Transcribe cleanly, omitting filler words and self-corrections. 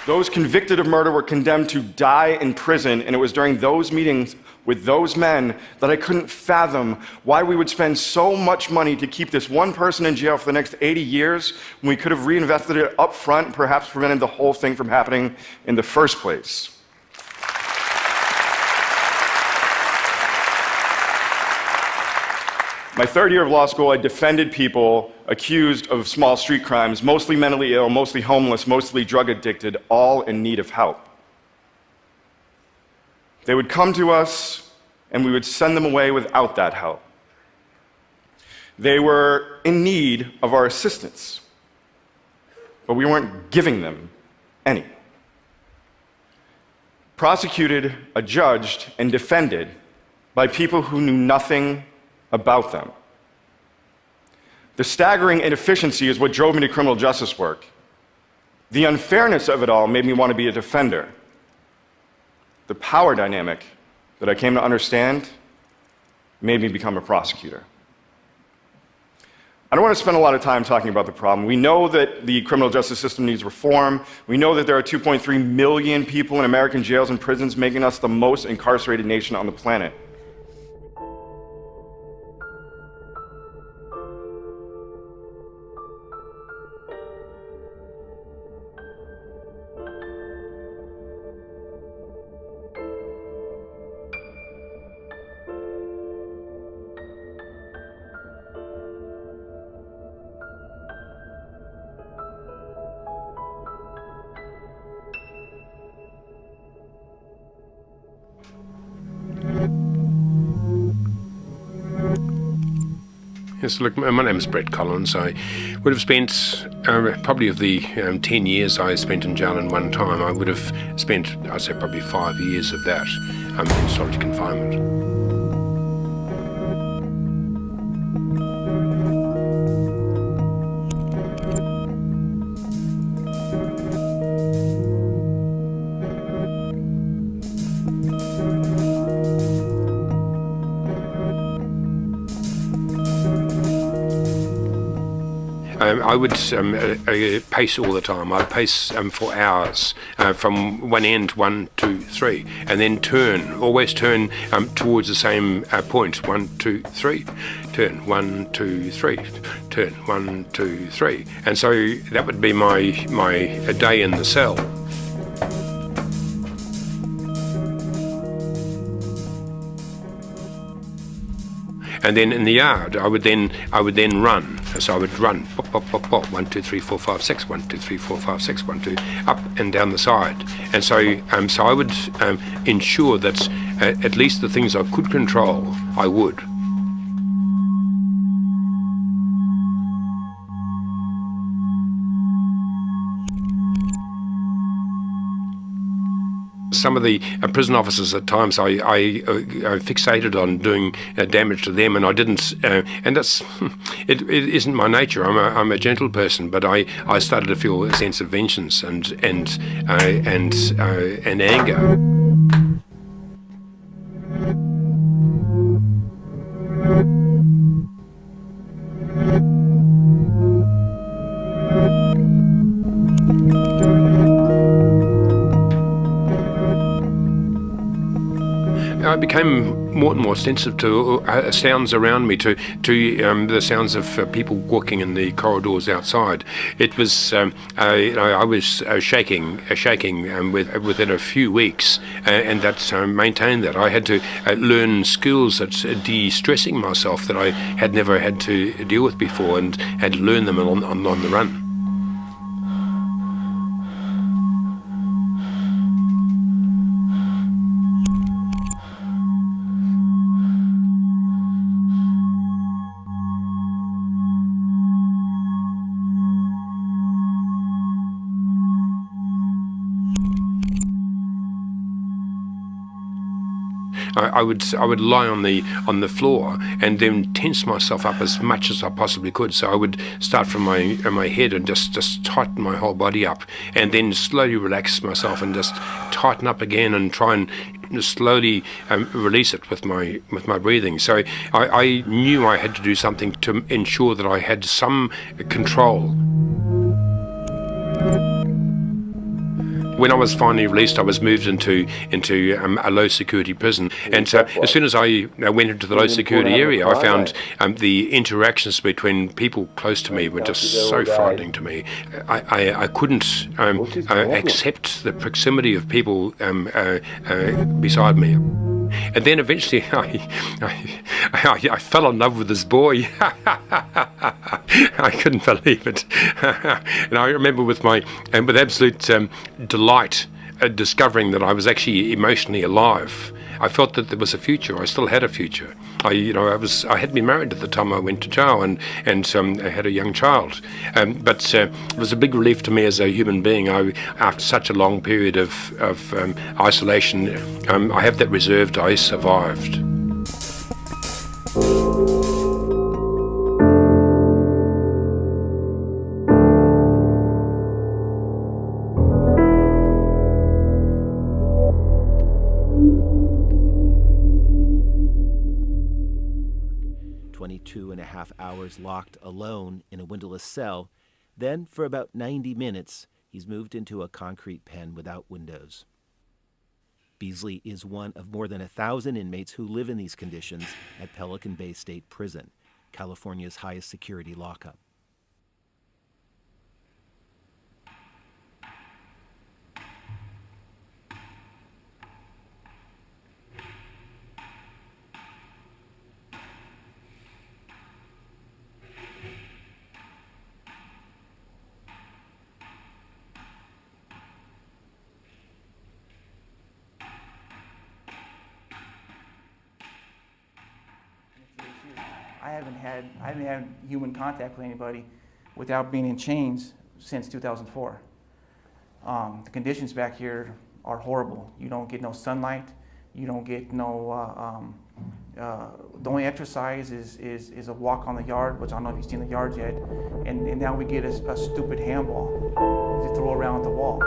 Those convicted of murder were condemned to die in prison, and it was during those meetings with those men that I couldn't fathom why we would spend so much money to keep this one person in jail for the next 80 years when we could have reinvested it up front and perhaps prevented the whole thing from happening in the first place. My third year of law school, I defended people accused of small street crimes, mostly mentally ill, mostly homeless, mostly drug addicted, all in need of help. They would come to us, and we would send them away without that help. They were in need of our assistance, but we weren't giving them any. Prosecuted, adjudged, and defended by people who knew nothing about them. The staggering inefficiency is what drove me to criminal justice work. The unfairness of it all made me want to be a defender. The power dynamic that I came to understand made me become a prosecutor. I don't want to spend a lot of time talking about the problem. We know that the criminal justice system needs reform. We know that there are 2.3 million people in American jails and prisons, making us the most incarcerated nation on the planet. Yes, look, my name is Brett Collins. I would have spent, probably of the 10 years I spent in jail in one time, I would have spent, I'd say, probably 5 years of that in solitary confinement. I would pace all the time. I'd pace for hours from one end, 1, 2, 3, and then always turn towards the same point. 1, 2, 3, turn, 1, 2, 3, turn, 1, 2, 3. And so that would be my day in the cell. And then in the yard, I would then run. So I would run, pop, pop, pop, pop, 1, 2, 3, 4, 5, 6, 1, 2, 3, 4, 5, 6, 1, 2, up and down the side. And so I would ensure that at least the things I could control, I would. Some of the prison officers at times I fixated on doing damage to them, and I didn't. And it isn't my nature. I'm a gentle person, but I started to feel a sense of vengeance and anger. I became more and more sensitive to sounds around me, to the sounds of people walking in the corridors outside. It was, I was shaking within a few weeks, and that maintained that. I had to learn skills at de-stressing myself that I had never had to deal with before, and had to learn them on the run. I would lie on the floor and then tense myself up as much as I possibly could. So I would start from my head and just tighten my whole body up, and then slowly relax myself and just tighten up again and try and slowly release it with my breathing. So I knew I had to do something to ensure that I had some control. When I was finally released, I was moved into a low security prison, and so as soon as I went into the low security area, I found the interactions between people close to me were just so frightening to me. I couldn't accept the proximity of people beside me. And then eventually I fell in love with this boy. I couldn't believe it. And I remember with absolute delight discovering that I was actually emotionally alive. I felt that there was a future. I still had a future. I had been married at the time I went to jail, and I had a young child. But it was a big relief to me as a human being. After such a long period of isolation, I have that reserved. I survived. Hours locked alone in a windowless cell. Then, for about 90 minutes, he's moved into a concrete pen without windows. Beasley is one of more than 1,000 inmates who live in these conditions at Pelican Bay State Prison, California's highest security lockup. I haven't had human contact with anybody without being in chains since 2004. The conditions back here are horrible. You don't get no sunlight. You don't get no. The only exercise is a walk on the yard, which I don't know if you've seen the yards yet. And now we get a stupid handball to throw around the wall.